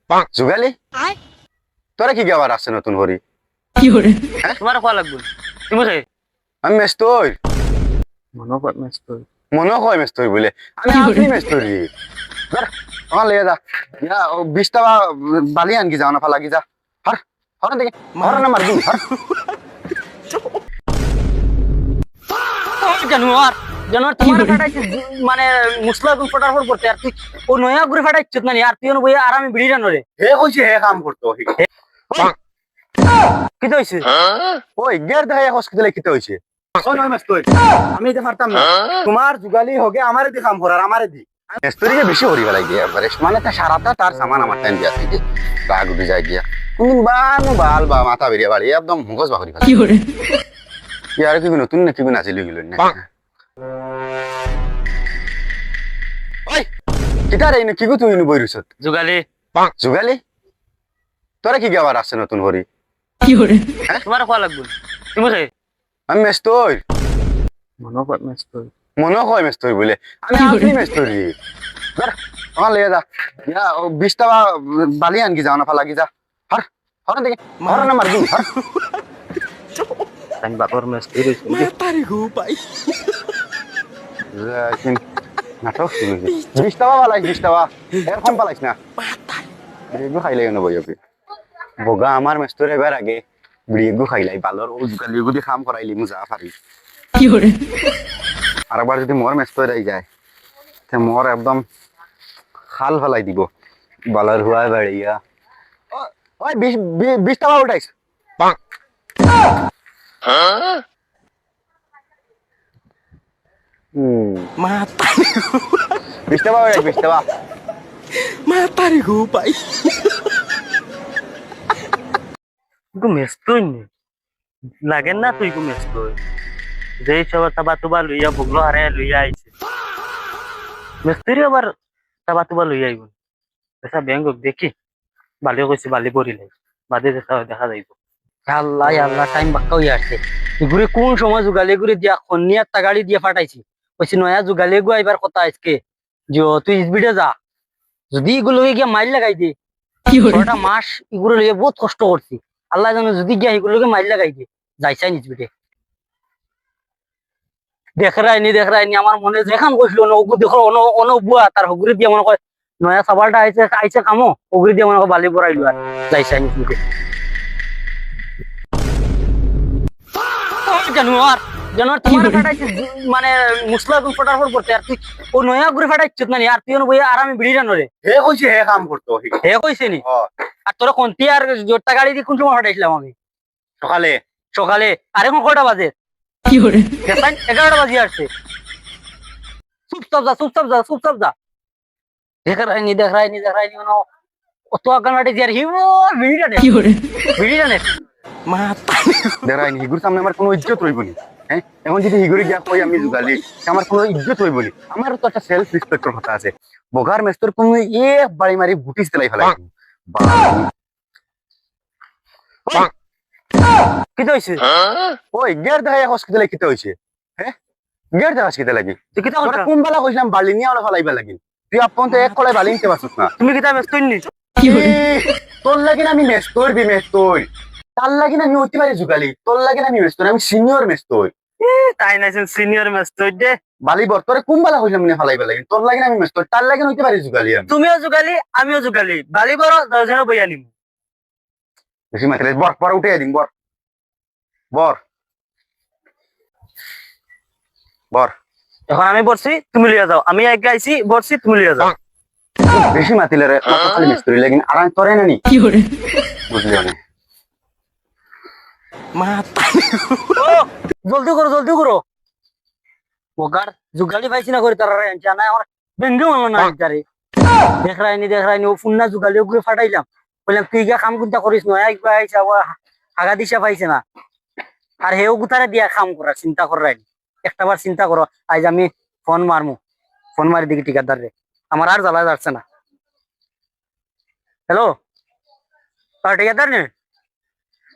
যোগালি তোরা কি আবার আসছে নতুন করি তোমার কোয়া লাগবে তুমি রে আমি মেস্তই মনে হয় মেস্তই বলে আমি আসলি মেস্তরি আমার লেগে যা ইয়া ও 20 টাকা বালি আনকি যাও না ফালা কি যা হর হর দেখে হর না মারবি হর জানোয়ার জানোয়ার তোমার ফাটাইছে মানে মুসলা গুন ফটার পর পড়তে আর তুই ও নয়া গুরে ফাটাইছিস না আর তুই বইয়া আর আমি বিড়ি জানো রে হে কইছে হে কাম করতো কি হইছে ওই গের দেখাই হসপিটালে কিতে হইছে ওই নয় মেস্তই আমি এটা পারতাম না তোমার যুগালি হোগে আমারে দি কাম করার আমারে দি মেস্তরিকে বেশি হরি বেলাই দিয়ে একবারে মানে তা সারাটা তার সামান আমার টাইম দিয়া থেকে গা গুটি যায় গিয়া কোনদিন বাল বা মাথা বেরিয়ে বাড়ি একদম মুখজ বাকরি ফেলে ইয়ার কি নতুন না কি নাচিলি গেল না ওই কিটা রে কি গো তুই বই রইছত জুগালি যুগালি তোরা কি আবার আসছে নতুন করি তোমার কোয়া লাগবে তুমি রে আমি মেস্তই মনে হয় মেস্তই বলে আমি আসলি মেস্তরি আমার লেগে যা ইয়া ও 20 টাকা বালি আনকি যাও না ফালা কি যা হর হর দেখে হর না মারবি হর আমি বাপর মেস্তুরি নাটক শুরু 20 টাকা পালাইস 20 টাকা এরকম পালাইস না বিড়িগু খাইলে কেন বই আপনি বগা আমার মেস্তর এবার আগে বিড়িগু খাইলাই বালর ও গালিগু দিয়ে খাম করাইলি মু যা পারি আর একবার যদি মোর মেস্তর আই যায় তে মোর একদম খাল ফেলাই দিব বালার হুয়া বাড়িয়া ওই 20 টাকা উঠাইস 20 টাকা উঠাইস 20 টাকা গো মেস্তুই নি লাগে না তুই গো মেস্তুই যে সব তাবা তুবা লইয়া বগলো হারে লইয়া আইছে মেস্তুরি আবার তাবা তুবা লইয়া আইব পেশা ব্যাংক দেখি বালি কইছে বালি পড়িলাই বাদে দেখা যাইব আল্লাহ আল্লাহ টাইম বাক্কা হইয়া আসছে এগুলি কোন সময় যুগালি গুলি দিয়া খনিয়া তাগাড়ি দিয়ে ফাটাইছি কইছি নয়া যুগালি গু আইবার কথা আজকে যে তুই স্পিডে যা যদি এগুলো গিয়া মাইল লাগাই দে ছটা মাস এগুলো লইয়া বহুত কষ্ট করছি আল্লাহ জানো যদি গিয়া এগুলোকে মাইল লাগাই দে যাইছাই নি স্পিডে দেখ রায়নি আমার মনে যেখান কইছিল ওগু দেখো বুয়া তার হগুরি দিয়ে মনে কয় নয়া সাবালটা আইছে কামো হগুরি দিয়ে মনে কয় বালি পড়াইলো আর যাইছাই নি স্পিডে জানোয়ার জানোয়ার তোমার ফাটাইছে মানে মুসলা গুন ফটার পর পড়তে আর তুই ও নয়া গুরে ফাটাইছিস না আর তুই বইয়া আর আমি বিড়ি জানো রে হে কইছে হে কাম করতো হে কইছে নি আর তোরা কোনটি আর জোরটা গাড়ি দিয়ে কোন সময় ফাটাইছিলাম আমি সকালে সকালে আর এখন কয়টা বাজে 11টা বাজে আসছে চুপচাপ যা দেখ রাইনি অত আগানাটি দিয়ে হিমো বিড়ি জানে দেরাই নি হিগুর সামনে আমার কোনো ইজ্জত রইব নি হ্যাঁ এখন যদি হিগুরে গিয়া কই আমি যুগালি আমার কোনো ইজ্জত রইব নি আমার তো একটা সেলফ রেসপেক্টর কথা আছে বগার মেস্তর কোন এক বাড়ি মারি বুটিস তেলাই ফেলাই কি হইছে ওই গের দেখাই হসপিটালে কিতে হইছে হ্যাঁ গের দেখা হসপিটালে লাগি তুই কিতা তোরা কোন বেলা কইছিলাম বালি নিয়ে ওলা ফেলাইবা লাগি তুই আপন তো এক কলাই বালি নিতে পারছিস না তুমি কিতা ব্যস্ত নি তোর লাগি না আমি মেস্তর তার লাগি না আমি অতি পারি যুগালি তোর লাগি না আমি মেস্তর আমি সিনিয়র মেস্তর তাই না সিনিয়র মেস্ত দে বালি বর্তরে কোন বেলা কইলাম না ফেলাইবা লাগি তোর লাগি না আমি মেস্তর তার লাগি না হইতে পারি যুগালি আমি তুমিও যুগালি আমিও যুগালি বালি বড় 10 জন বইয়া নিম বেশি মাত্রায় বর উঠে দিন বর এখন আমি বলছি তুমি লিয়া যাও আমি এক গাইছি বলছি তুমি লিয়া যাও বেশি মাতিলে রে খালি মিস্ত্রি লাগিন আর আমি তোরে নানি বুঝলি না জলদি করো ওগার যুগালি পাইছি না করে তারা জানা আমার বেঙ্গে মানলো না তারে দেখ রাইনি ও ফুন্না যুগালি ওগুলো ফাটাইলাম বললাম তুই গিয়া কাম কুন্তা করিস নয় একবার আইসা আগা দিশা পাইছে না আর হেও গুতারে দিয়া কাম করা চিন্তা কর রাইনি একটা বার চিন্তা করো আজ আমি ফোন মারি দিকে ঠিকাদার রে আমার আর জ্বালা যাচ্ছে না হ্যালো ঠিকাদার নে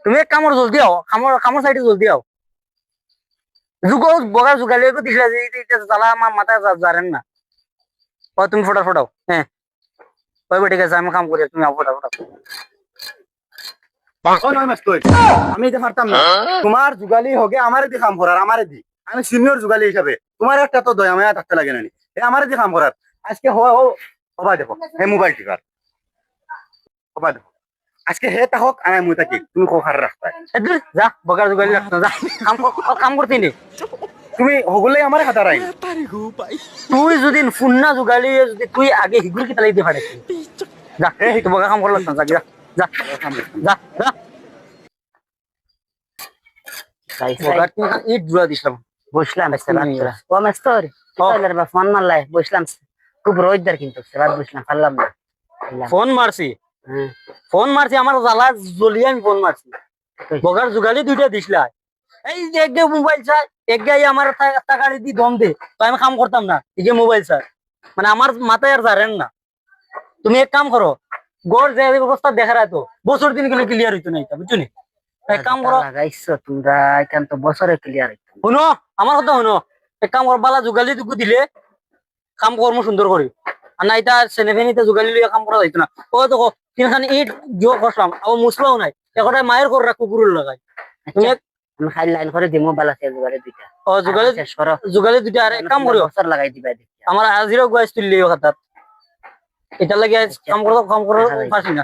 তুমি এক কামর জলদি আও কামর সাইডে জলদি আও বগা যুগালি দিছিলা যে জ্বালা আমার মাথায় জারেন না তুমি ফোটাও হ্যাঁ ওই ঠিক আছে আমি কাম করি তুমি আবো ও নয় মাস তুই আমি এটা পারতাম না তোমার যুগালি হোক আমারে দি কাম করার আমারে দি আমি সিনিয়র যুগালি হিসাবে তোমার একটা তো দয়া মায়া থাকতে লাগে না আমারে দি কাম করার আজকে হবা দেখো হে মোবাইল টিকার হবা দেখো আজকে হে তাহক আমি মুই থাকি তুমি কোখার রাস্তায় যা বগার জুগালি রাখতো যা কাম করতে নি তুমি হগুলে আমার খাতা রাই তুই যদি ফুন্না জুগালি যদি তুই আগে হিগুল কি তালাই দি পারে যা এই তো বগা কাম করল না যা যা যা যা যা বগার তুমি ইট জুড়া দিছিলাম বসলাম ও মাস্টার তাহলে বা ফোন মারলাই বসলাম খুব রোজদার কিন্তু রাত বসলাম পারলাম না ফোন মারছি ফোন মারছি আমার জ্বালা জ্বলিয়ে আমি ফোন মারছি বগার জুগালি দুইটা দিছিলা এই যে এক মোবাইল চাই এক গাই আমার টাকা দি দম দে তো আমি কাম করতাম না এই যে মোবাইল চাই মানে আমার মাথায় আর জানেন না তুমি এক কাম করো গড় যে অবস্থা দেখা রায় তো বছর দিন গেলে ক্লিয়ার হইতো না এটা বুঝছো নি এক কাম করো লাগাইছো তোমরা এখান তো বছরে ক্লিয়ার শুনো আমার কথা শুনো এক কাম করো বালা জুগালি টুকু দিলে কাম কর্ম সুন্দর করি আর না এটা সেনেভেনিতে জুগালি লিয়ে কাম করা যাইতো না ও দেখো তিনখানি ইট জো করলাম আবার মুসলাও নাই একটা মায়ের করে রাখো কুকুরের লাগাই তুমি আমি খাই লাইন করে দিমো বালা সে জুগারে দুইটা ও জুগালি সরো জুগালি দুইটা আর এক কাম করিও বছর লাগাই দিবা দেখি আমার আজিরও গুয়াইছ তুললিও খাতাত এটা লাগে কাম করো পারছি না